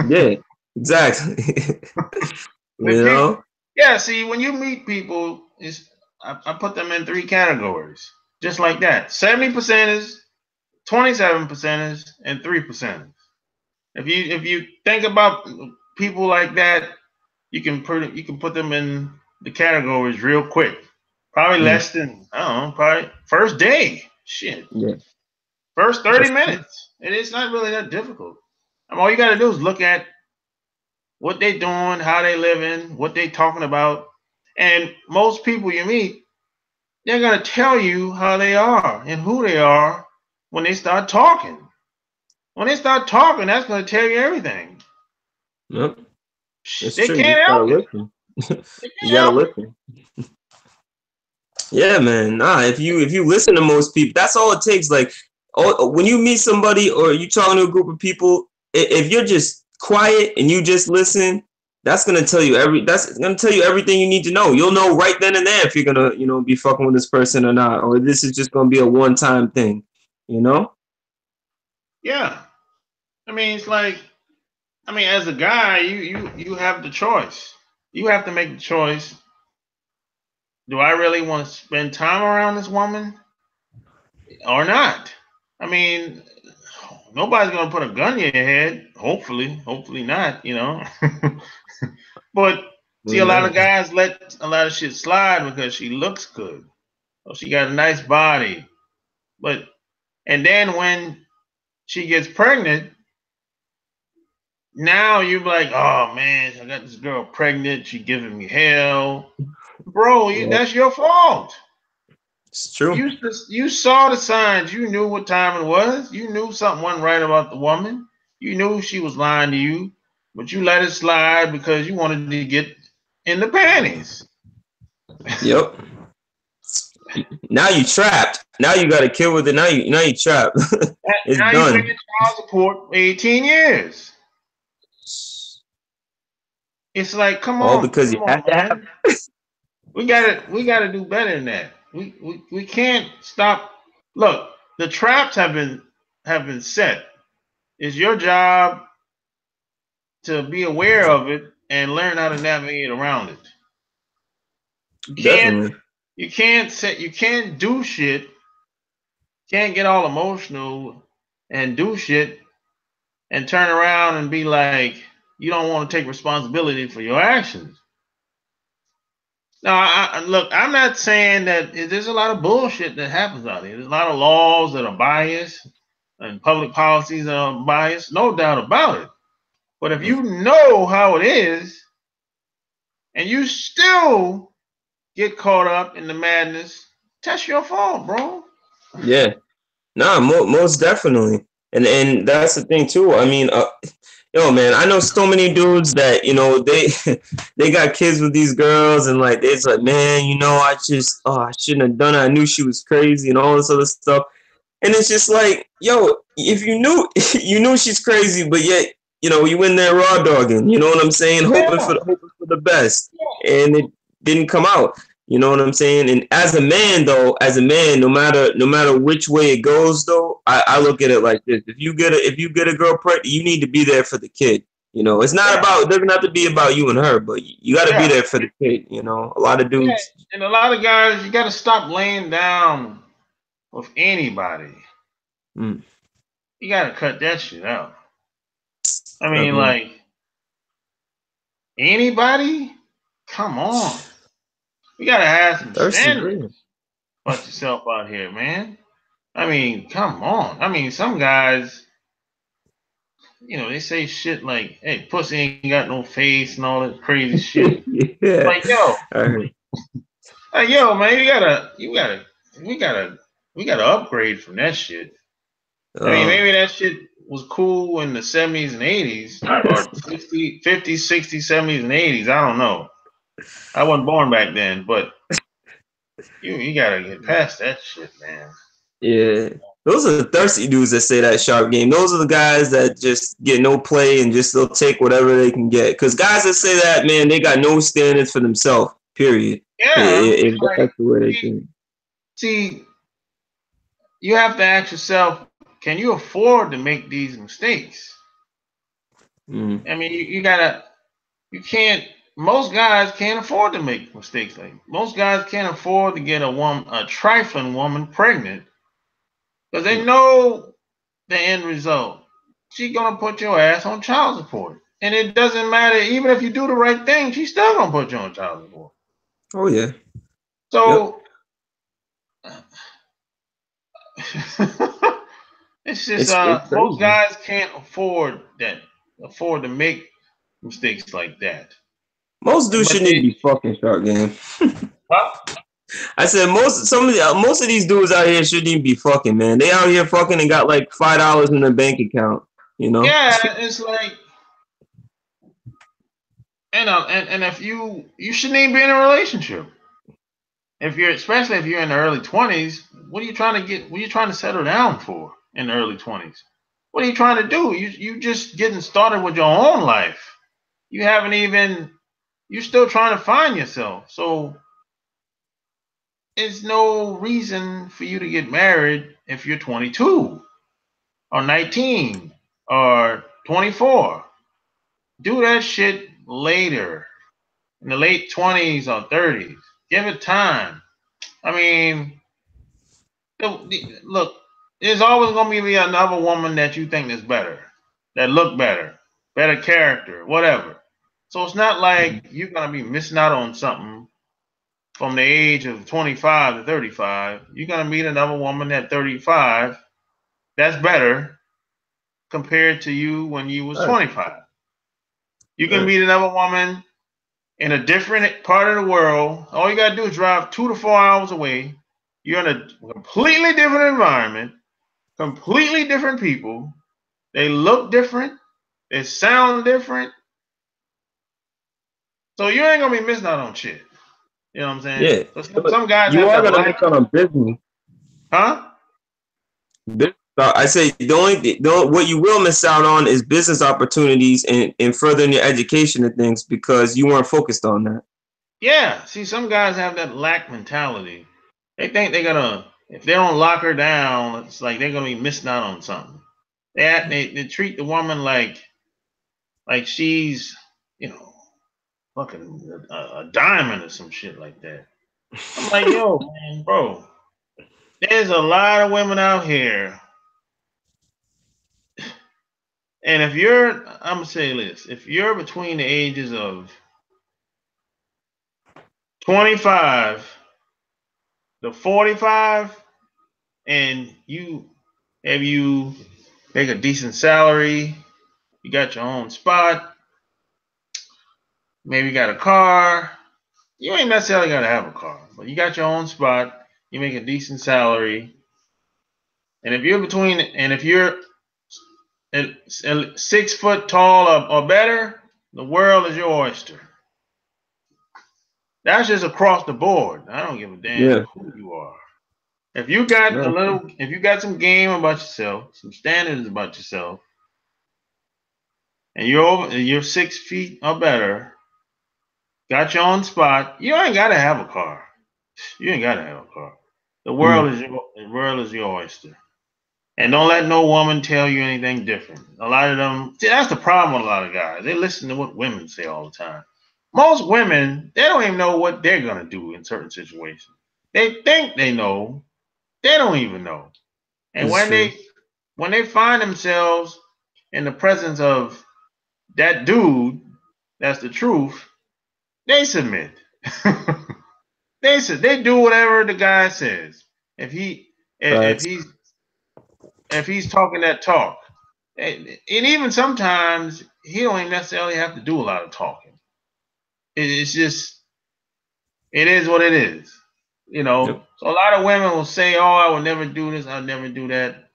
Yeah, exactly. Yeah. See, when you meet people, I put them in 3 categories, just like that: 70%ers, 27%ers, and 3%ers. If you think about people like that, you can put them in the categories real quick. Probably less than, I don't know, probably first day. Shit. Yeah. First 30 minutes. And it's not really that difficult. All you gotta do is look at what they doing, how they living, what they talking about. And most people you meet, they're gonna tell you how they are and who they are when they start talking. When they start talking, that's gonna tell you everything. Yep. They can't help it. You gotta listen. Yeah, man. Nah, if you listen to most people, that's all it takes. Like, when you meet somebody or you talking to a group of people, if you're just quiet and you just listen, that's gonna tell you everything you need to know. You'll know right then and there if you're gonna be fucking with this person or not, or this is just gonna be a one-time thing. Yeah. It's like, as a guy, you have the choice. You have to make the choice. Do I really want to spend time around this woman or not? Nobody's gonna put a gun in your head. Hopefully not. But see, a lot of guys let a lot of shit slide because she looks good, or she got a nice body. And then when she gets pregnant, now you're like, oh man, I got this girl pregnant. She giving me hell, bro. That's your fault. It's true. You saw the signs. You knew what time it was. You knew something wasn't right about the woman. You knew she was lying to you, but you let it slide because you wanted to get in the panties. Yep. Now you trapped. Now you got to kill with it. Now you trapped. It's now done. You been in child support 18 years. It's like, come on. All because you have to have. We gotta do better than that. We can't stop. Look, the traps have been set. It's your job to be aware of it and learn how to navigate around it. You can't do shit. Can't get all emotional and do shit and turn around and be like, you don't want to take responsibility for your actions. Now, look, I'm not saying that there's a lot of bullshit that happens out there. There's a lot of laws that are biased and public policies that are biased, no doubt about it. But if you know how it is and you still get caught up in the madness, that's your fault, bro. Yeah. Nah, most definitely. And that's the thing too. Yo, man, I know so many dudes that, they got kids with these girls and like, it's like, man, I shouldn't have done it. I knew she was crazy and all this other stuff. And it's just like, yo, if you knew, you knew she's crazy, but yet, you in there raw dogging, you know what I'm saying? Hoping for the best. And it didn't come out. You know what I'm saying? And as a man, no matter which way it goes, though, I look at it like this: if you get a girl pregnant, you need to be there for the kid. It's not about. It doesn't have to be about you and her, but you got to be there for the kid. A lot of dudes and a lot of guys, you got to stop laying down with anybody. You got to cut that shit out. Like anybody, come on. You gotta have some standards about yourself out here, man. Come on. Some guys, they say shit like, "Hey, pussy ain't got no face" and all that crazy shit. Yeah. Like, yo, man, we gotta upgrade from that shit. Maybe that shit was cool in the 70s and 80s, or 50s, 60s, 70s, and 80s. I don't know. I wasn't born back then, but you gotta get past that shit, man. Yeah. Those are the thirsty dudes that say that sharp game. Those are the guys that just get no play and they'll take whatever they can get. Because guys that say that, man, they got no standards for themselves, period. Yeah, it's If like that's the way they see, think. see, you have to ask yourself, can you afford to make these mistakes? Mm. I mean, you gotta, you can't. Most guys can't afford to make mistakes. Like most guys can't afford to get a trifling woman pregnant because they know the end result. She's gonna put your ass on child support, and it doesn't matter. Even if you do the right thing, she's still gonna put you on child support. Oh yeah. Yep. So it's just It's most crazy. guys can't afford to make mistakes like that. Most dudes But shouldn't even they, be fucking shark game. huh? I said most of these dudes out here shouldn't even be fucking, man. They out here fucking and got like $5 in their bank account. You know. Yeah, it's like, and if you shouldn't even be in a relationship. If you're especially if you're in the early 20s, what are you trying to get? What are you trying to settle down for in the early 20s? What are you trying to do? You just getting started with your own life. You haven't even you're still trying to find yourself. So there's no reason for you to get married if you're 22 or 19 or 24. Do that shit later in the late 20s or 30s. Give it time. I mean, look, there's always gonna be another woman that you think is better, that look better, better character, whatever. So it's not like you're gonna be missing out on something from the age of 25 to 35. You're gonna meet another woman at 35 that's better compared to you when you was All right. 25. You All can right. meet another woman in a different part of the world. All you gotta do is drive 2 to 4 hours away. You're in a completely different environment, completely different people. They look different. They sound different. So you ain't gonna be missing out on shit. You know what I'm saying? Yeah. So But some guys you have are that gonna lack, miss out on business. huh? I say what you will miss out on is business opportunities and furthering your education and things because you weren't focused on that. Yeah. See, some guys have that lack mentality. They think they're gonna if they don't lock her down, it's like they're gonna be missing out on something. They treat the woman like she's you know fucking a diamond or some shit like that. I'm like, yo, man, bro, there's a lot of women out here. And if you're, I'm gonna say this: if you're between the ages of 25 to 45, and you make a decent salary, you got your own spot, maybe you got a car. You ain't necessarily gotta have a car, but you got your own spot. You make a decent salary, and if you're 6 foot tall or better, the world is your oyster. That's just across the board. I don't give a damn Yeah. who you are. If you got No. if you got some game about yourself, some standards about yourself, and you're 6 feet or better, got your own spot, you ain't gotta have a car. You ain't gotta have a car. Mm. The world is your oyster. And don't let no woman tell you anything different. A lot of them, see, that's the problem with a lot of guys. They listen to what women say all the time. Most women, they don't even know what they're gonna do in certain situations. They think they know, they don't even know. And It's true. when they find themselves in the presence of that dude, that's the truth, they submit. They do whatever the guy says. If he if Facts. he's talking that talk, and even sometimes he don't even necessarily have to do a lot of talking. It's just it is what it is, you know. Yep. So a lot of women will say, "Oh, I will never do this. I'll never do that."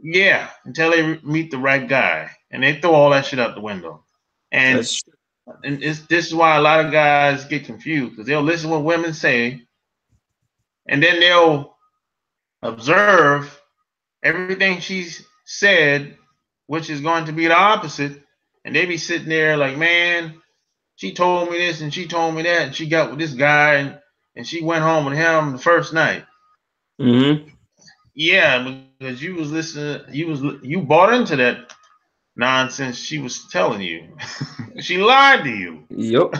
Yeah, until they meet the right guy, and they throw all that shit out the window. And That's this is why a lot of guys get confused because they'll listen to what women say, and then they'll observe everything she's said, which is going to be the opposite, and they be sitting there like, man, she told me this and she told me that, and she got with this guy, and and she went home with him the first night. Mm-hmm. Yeah, because you bought into that nonsense she was telling you. She lied to you. Yep.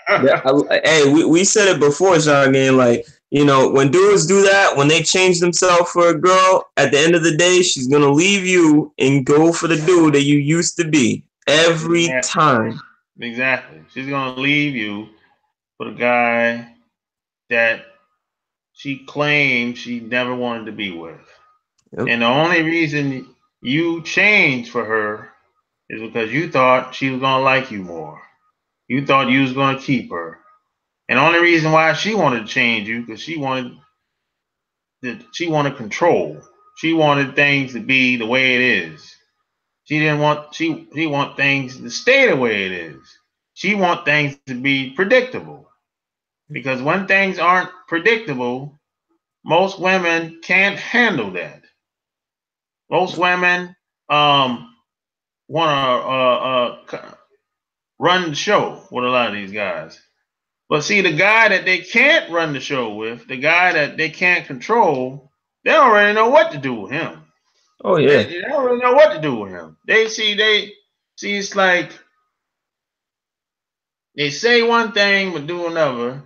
Yeah, hey, we said it before, Sean. Again, like, when dudes do that, when they change themselves for a girl, at the end of the day, she's gonna leave you and go for the dude that you used to be every Exactly. time. Exactly. She's gonna leave you for the guy that she claimed she never wanted to be with. Yep. And the only reason you changed for her is because you thought she was gonna like you more. You thought you was gonna keep her. And the only reason why she wanted to change you because she wanted control. She wanted things to be the way it is. She want things to stay the way it is. She want things to be predictable. Because when things aren't predictable, most women can't handle that. Most women want to run the show with a lot of these guys. But see, the guy that they can't run the show with, the guy that they can't control, they already know what to do with him. Oh yeah. They don't really know what to do with him. They see it's like they say one thing but do another.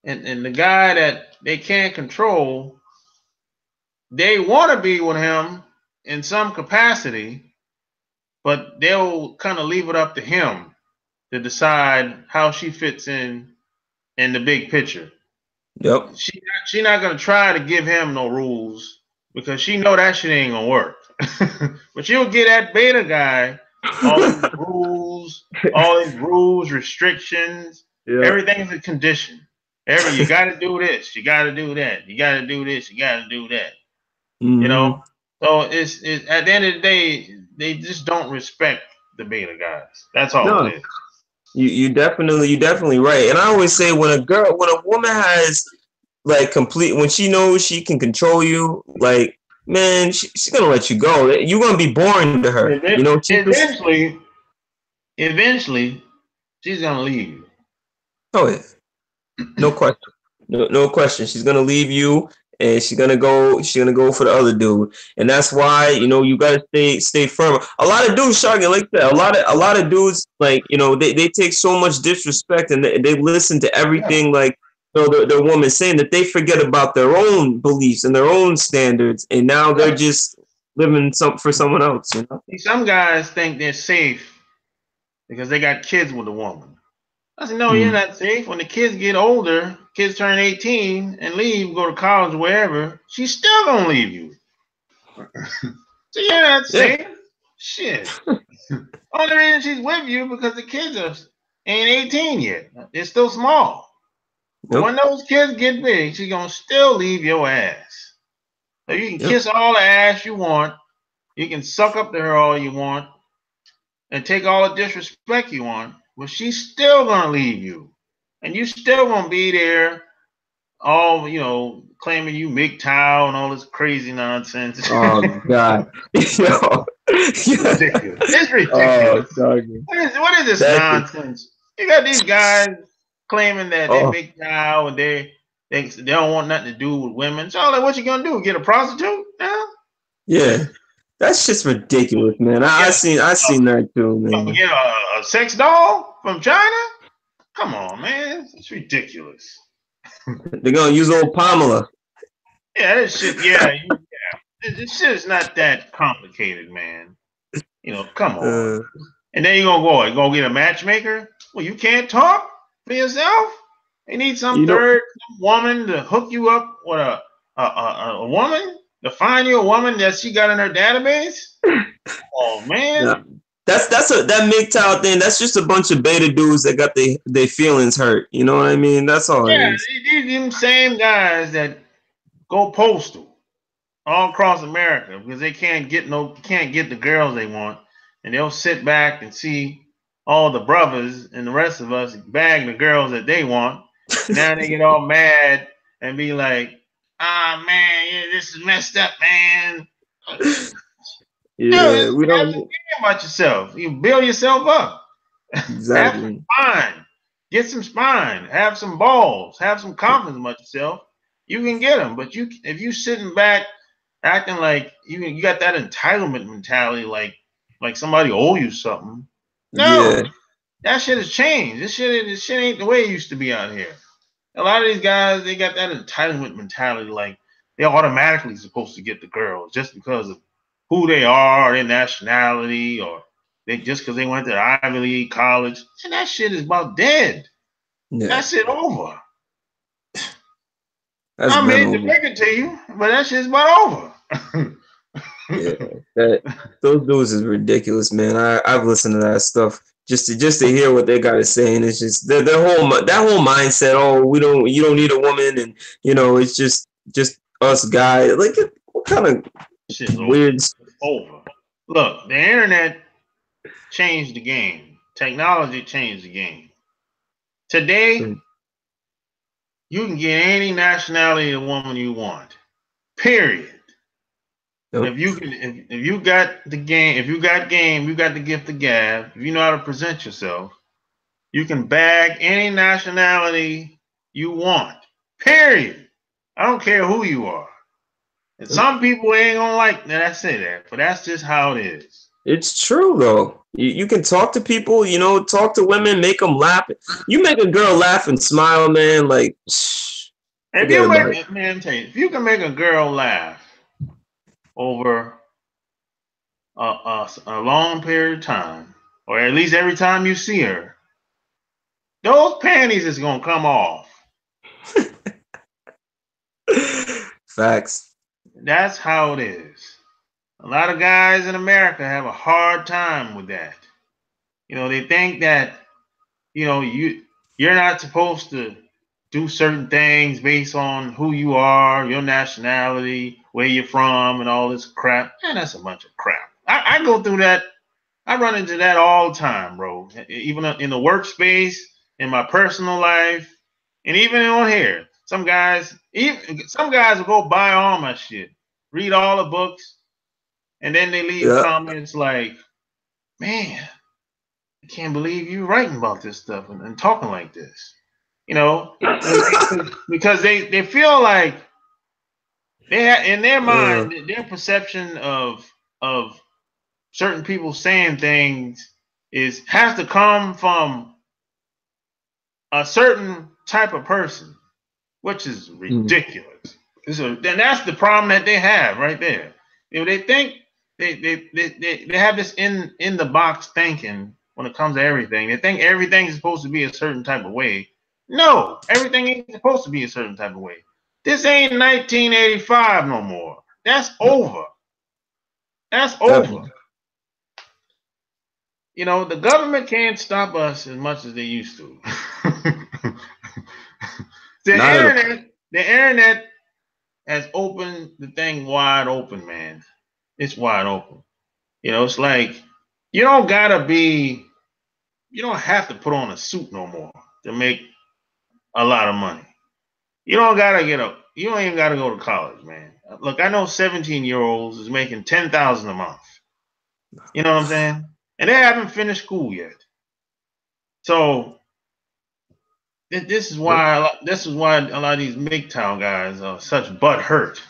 And the guy that they can't control, they want to be with him in some capacity, but they'll kind of leave it up to him to decide how she fits in the big picture. Yep. She not gonna try to give him no rules because she know that shit ain't gonna work. But you'll get that beta guy all these rules, restrictions, Yeah. everything's a condition. You got to do this, you got to do that, you got to do this, you got to do that. Mm-hmm. So it's at the end of the day, they just don't respect the beta guys. That's all No, it is. you definitely right. And I always say when a woman has like when she knows she can control you, like, man, she's gonna let you go. You're gonna be boring to her. Eventually, she's gonna leave you. Oh yeah, no question. No question. She's gonna leave you, and she's gonna go. She's gonna go for the other dude, and that's why you gotta stay firm. A lot of dudes, Shaggy, like that. A lot of dudes, like, they take so much disrespect and they listen to everything, like, the woman saying, that they forget about their own beliefs and their own standards, and now they're just living for someone else. See, some guys think they're safe because they got kids with a woman. I said, no, you're not safe. When the kids get older, kids turn 18 and leave, go to college, wherever, she's still gonna leave you. So you're not safe. Yeah. Shit. Only reason she's with you because the kids ain't 18 yet. They're still small. But when those kids get big, she's gonna still leave your ass. So you can kiss all the ass you want. You can suck up to her all you want and take all the disrespect you want, but she's still gonna leave you. And you still gonna be there all, claiming you MGTOW and all this crazy nonsense. Oh God. It's ridiculous. It's ridiculous. What is this nonsense? You got these guys claiming that they MGTOW and they don't want nothing to do with women. So like, what you gonna do? Get a prostitute now? Yeah. That's just ridiculous, man. I seen that too, man. Get a sex doll from China? Come on, man. It's ridiculous. They're gonna use old Pamela. Yeah, this shit. Yeah. This shit is not that complicated, man. Come on. And then you're gonna get a matchmaker? Well, you can't talk for yourself. They need some third woman to hook you up with a woman. To find you a woman that she got in her database? Oh man. Yeah. That MGTOW thing, that's just a bunch of beta dudes that got their feelings hurt. You know what I mean? That's all it is. These them same guys that go postal all across America because they can't get the girls they want. And they'll sit back and see all the brothers and the rest of us bag the girls that they want. Now they get all mad and be like, man, this is messed up, man. Yeah, we don't think about yourself. You build yourself up. Exactly. Fine. Get some spine, have some balls, have some confidence about yourself. You can get them, but if you sitting back acting like you got that entitlement mentality, like somebody owe you something. No, Yeah. that shit has changed. This shit ain't the way it used to be out here. A lot of these guys, they got that entitlement mentality, like they're automatically supposed to get the girls just because of who they are, their nationality, or they just because they went to Ivy League college. And that shit is about dead. Yeah. That shit over. That's I been made to over. break it to you, but that shit's about over. Yeah. That those dudes is ridiculous, man. I've listened to that stuff just to hear what they got to say, and it's just their whole that whole mindset. Oh, you don't need a woman, and it's just us guys. Like what kind of Shit's over. weird? It's over. Look, the internet changed the game. Technology changed the game. Today, you can get any nationality of woman you want. Period. Yep. If you got the game, if you got game, you got the gift of gab. If you know how to present yourself, you can bag any nationality you want. Period. I don't care who you are. And some people ain't gonna like that I say that, but that's just how it is. It's true though. You can talk to people, talk to women, make them laugh. You make a girl laugh and smile, man. Like, If forget you about it. make man, tell you, if you can make a girl laugh over a long period of time, or at least every time you see her, those panties is gonna come off. Facts. That's how it is. A lot of guys in America have a hard time with that. They think that you're not supposed to do certain things based on who you are, your nationality, where you're from, and all this crap. Man, that's a bunch of crap. I go through that. I run into that all the time, bro. Even in the workspace, in my personal life, and even on here. Some guys will go buy all my shit, read all the books, and then they leave Yeah. comments like, "Man, I can't believe you writing about this stuff and talking like this." Because they feel like they have in their mind their perception of certain people saying things has to come from a certain type of person, which is ridiculous. Then that's the problem that they have right there. They think they have this in the box thinking when it comes to everything. They think everything is supposed to be a certain type of way. No, everything ain't supposed to be a certain type of way. This ain't 1985 no more. That's over. That's over. The government can't stop us as much as they used to. The internet has opened the thing wide open, man. It's wide open. It's like you don't have to put on a suit no more to make a lot of money. You don't even gotta go to college, man. Look, I know 17-year-olds is making $10,000 a month. You know what I'm saying? And they haven't finished school yet. So this is why a lot of these MGTOW guys are such butt hurt,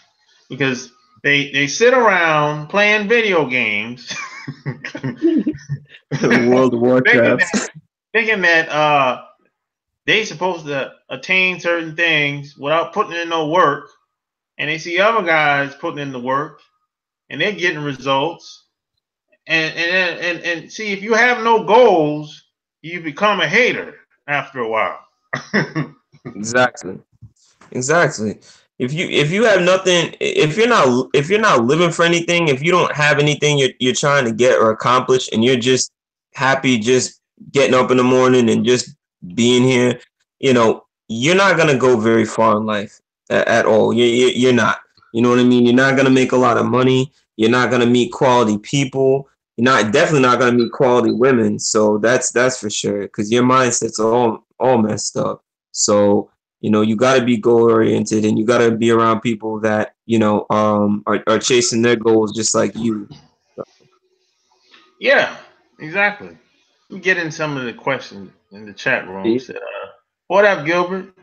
because they sit around playing video games, World of Warcraft, thinking that they supposed to attain certain things without putting in no work, and they see other guys putting in the work, and they're getting results. And see, if you have no goals, you become a hater after a while. Exactly. If you have nothing, if you're not living for anything, if you don't have anything you're trying to get or accomplish, and you're just happy just getting up in the morning and just being here, you're not gonna go very far in life at all. You're not. You know what I mean? You're not gonna make a lot of money. You're not gonna meet quality people. Definitely not gonna meet quality women. So that's for sure, because your mindset's all messed up. So you got to be goal oriented, and you got to be around people that are chasing their goals just like you. Yeah, exactly. We get in some of the questions in the chat room. Said, "What up, Gilbert?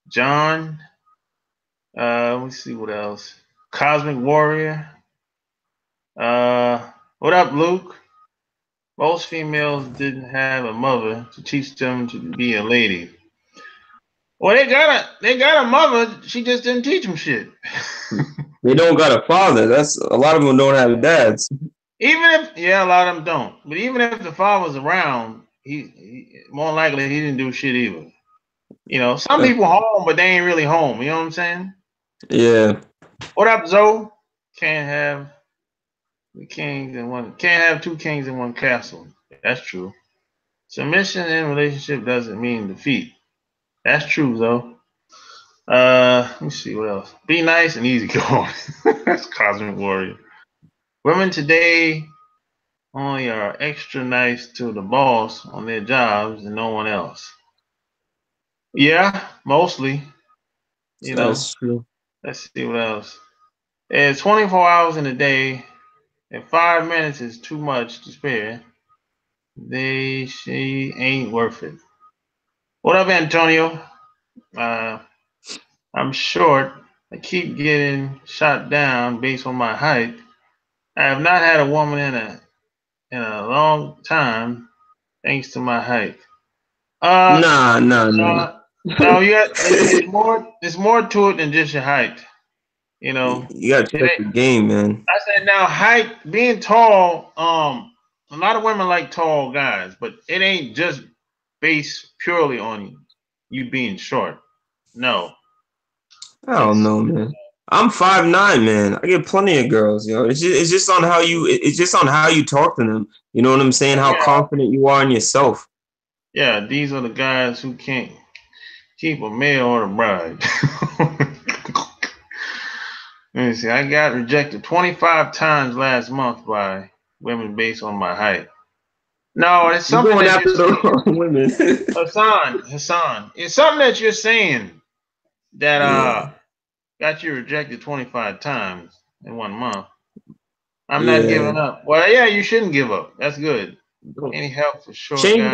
John? Let me see what else. Cosmic Warrior. What up, Luke? Most females didn't have a mother to teach them to be a lady. Well, they got a mother. She just didn't teach them shit. They don't got a father. That's a lot of them don't have dads. Even if a lot of them don't. But even if the father was around, he more likely he didn't do shit either. You know, some people home, but they ain't really home. You know what I'm saying? Yeah. What up, Zoe? Can't have two kings in one castle. That's true. Submission in relationship doesn't mean defeat. That's true, though. Let me see what else. Be nice and easy going. That's Cosmic Warrior. Women today only are extra nice to the boss on their jobs and no one else. Yeah, mostly. You know. That's true. Let's see what else. It's 24 hours in a day. If 5 minutes is too much to spare, she ain't worth it. What up, Antonio? I'm short. I keep getting shot down based on my height. I have not had a woman in a long time, thanks to my height. Nah. No, it's more to it than just your height. You know, you gotta check the game, man. I said now height, being tall. A lot of women like tall guys, but it ain't just based purely on you being short. No. I don't know, man. I'm 5'9", man. I get plenty of girls, yo. It's just on how you talk to them. You know what I'm saying? How confident you are in yourself. Yeah, these are the guys who can't keep a male or a bride. Let me see. I got rejected 25 times last month by women based on my height. No, it's something going that after the wrong women. Hassan, it's something that you're saying that got you rejected 25 times in 1 month. I'm not giving up. Well, yeah, you shouldn't give up. That's good. Any help for short change guys?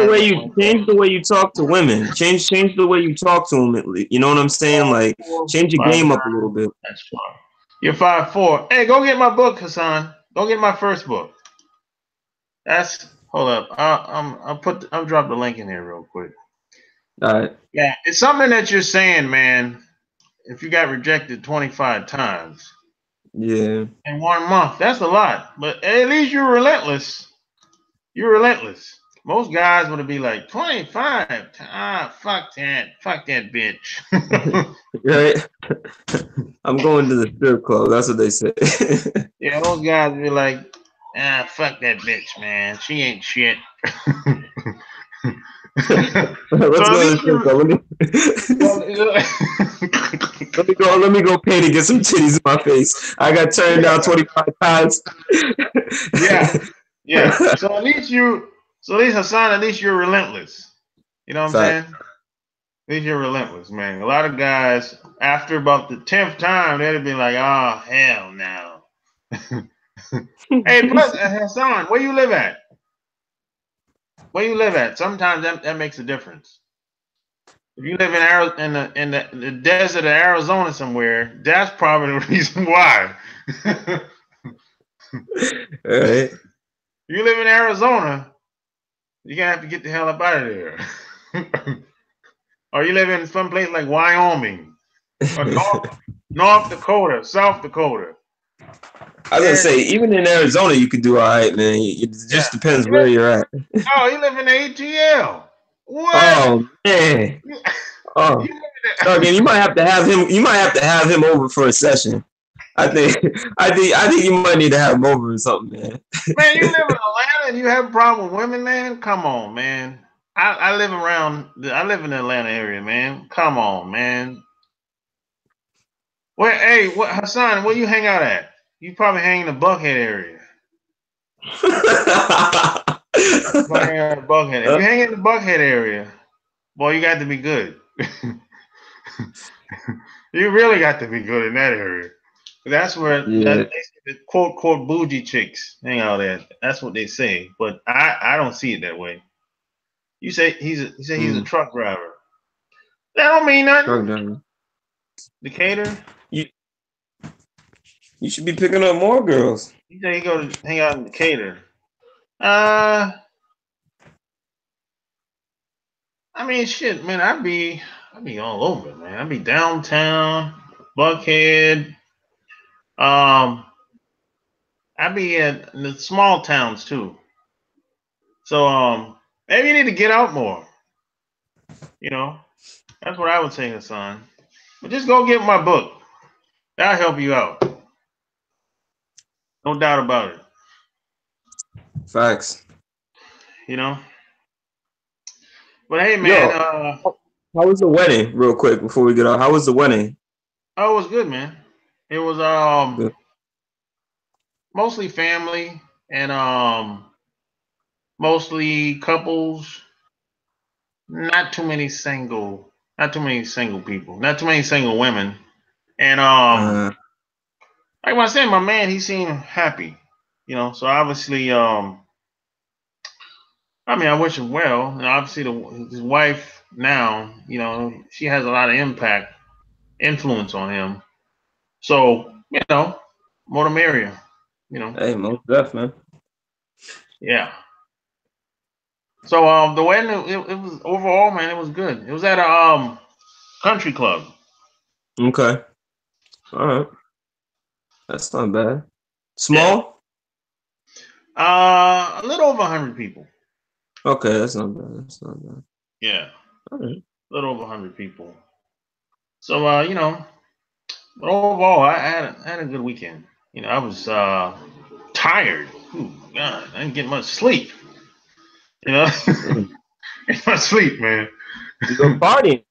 Change the way you talk to women. Change the way you talk to them. You know what I'm saying? Like change your game up a little bit. That's fine. You're 5'4". Hey, go get my book, Hassan. Go get my first book. Hold up. I'll drop the link in here real quick. All right. Yeah, it's something that you're saying, man. If you got rejected 25 times. Yeah. In 1 month, that's a lot. But at least you're relentless. You're relentless. Most guys would be like 25. Fuck that bitch. Right. I'm going to the strip club. That's what they say. Yeah, those guys be like, fuck that bitch, man. She ain't shit. Let's go to the strip club. Let me go pay to get some titties in my face. I got turned down 25 times. Yeah. So at least Hassan, at least you're relentless. You know what I'm saying? At least you're relentless, man. A lot of guys, after about the 10th time, they'd be like, oh, hell no. Hey, plus, Hassan, where you live at? Where you live at? Sometimes that makes a difference. If you live in the desert of Arizona somewhere, that's probably the reason why. All right. If you live in Arizona, you're gonna have to get the hell up out of there. Or you live in some place like Wyoming, or North Dakota, South Dakota. I was gonna say, even in Arizona, you could do all right, man. It just depends where you're at. Oh, you live in ATL. What? Oh man. Oh, again, you might have to have him. You might have to have him over for a session. I think you might need to have him over or something, man. Man, you live in Atlanta and you have a problem with women, man? Come on, man. I live in the Atlanta area, man. Come on, man. Hassan, where you hang out at? You probably hang in the Buckhead area. If you hang in the Buckhead area, boy, you got to be good. You really got to be good in that area. That's where they say the quote bougie chicks hang out at. That's what they say, but I don't see it that way. You say he's a Mm, truck driver. That don't mean truck nothing. driver. Decatur. You you should be picking up more girls. You say he go to hang out in Decatur. Uh, I mean, shit, man. I'd be all over, man. I'd be downtown, Buckhead. Um, I'd be in the small towns too. So maybe you need to get out more. You know, that's what I would say, Hassan. But just go get my book. That'll help you out. No doubt about it. Facts. You know. But hey, man. Yo, how was the wedding? Real quick before we get off, how was the wedding? Oh, it was good, man. It was Good. mostly family and mostly couples. Not too many single people. Not too many single women. And Uh, like I said, my man, he seemed happy. You know, so obviously I mean, I wish him well. And obviously, his wife now, you know, she has a lot of influence on him. So, you know, more the merrier. You know, hey, most def, man. yeah. So, the wedding, it was overall, man, it was good. It was at a country club. Okay. All right. That's not bad. Yeah. Small? A little over 100 people. Okay, that's not bad. That's not bad. Yeah, All right. a little over 100 people. So, you know, but overall, I had a good weekend. You know, I was tired. Ooh, God, I didn't get much sleep. You know, Mm. get much sleep, man. You go partying.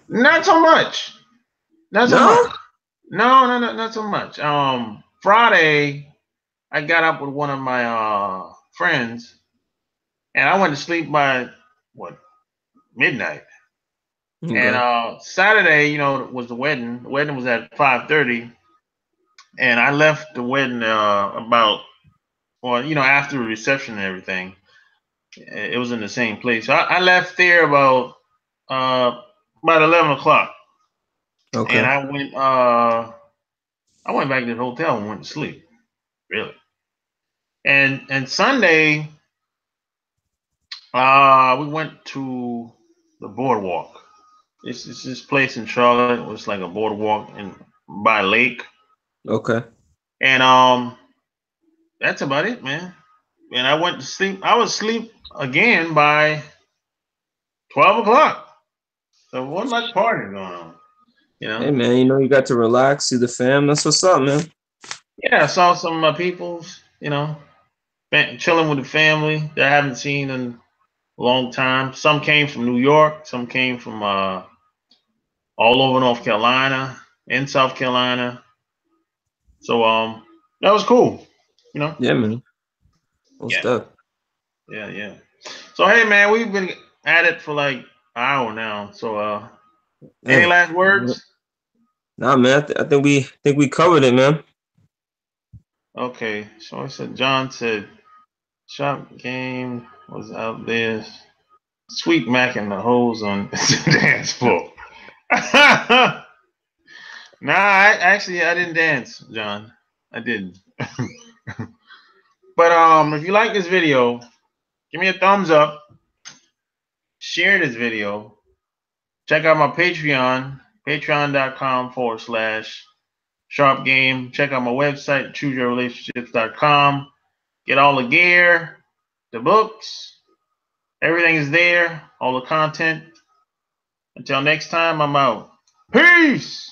Not so much. Not so much. No? No, not so much. Friday, I got up with one of my friends, and I went to sleep by what midnight. And Okay. Saturday, you know, was the wedding. The wedding was at 5:30, and I left the wedding about, well, you know, after the reception and everything. It was in the same place. So I left there uh, about 11 o'clock, and Okay. I went back to the hotel and went to sleep. Really. And Sunday, we went to the boardwalk. It's this place in Charlotte. It was like a boardwalk in by a lake, Okay. and that's about it, man. And I went to sleep. I was asleep again by 12 o'clock. So what much partying going on? You Hey know? man, you know you got to relax, see the fam. That's what's up, man. Yeah, I saw some of my peoples. You know, chilling with the family that I haven't seen in a long time. Some came from New York. Some came from all over North Carolina and South Carolina. So that was cool. You know? Yeah, man. Most Yeah, def. yeah. So hey, man, we've been at it for like an hour now. So any Hey. last words? Nah, man. I think we covered it, man. Okay. So I said, John said, shop game was out there. Sweet Mac and the hoes on the dance floor. Nah, I didn't dance, John. I didn't. But if you like this video, give me a thumbs up. Share this video. Check out my Patreon, patreon.com/sharp game. Check out my website, chooseyourrelationships.com. Get all the gear, the books, everything is there, all the content. Until next time, I'm out. Peace!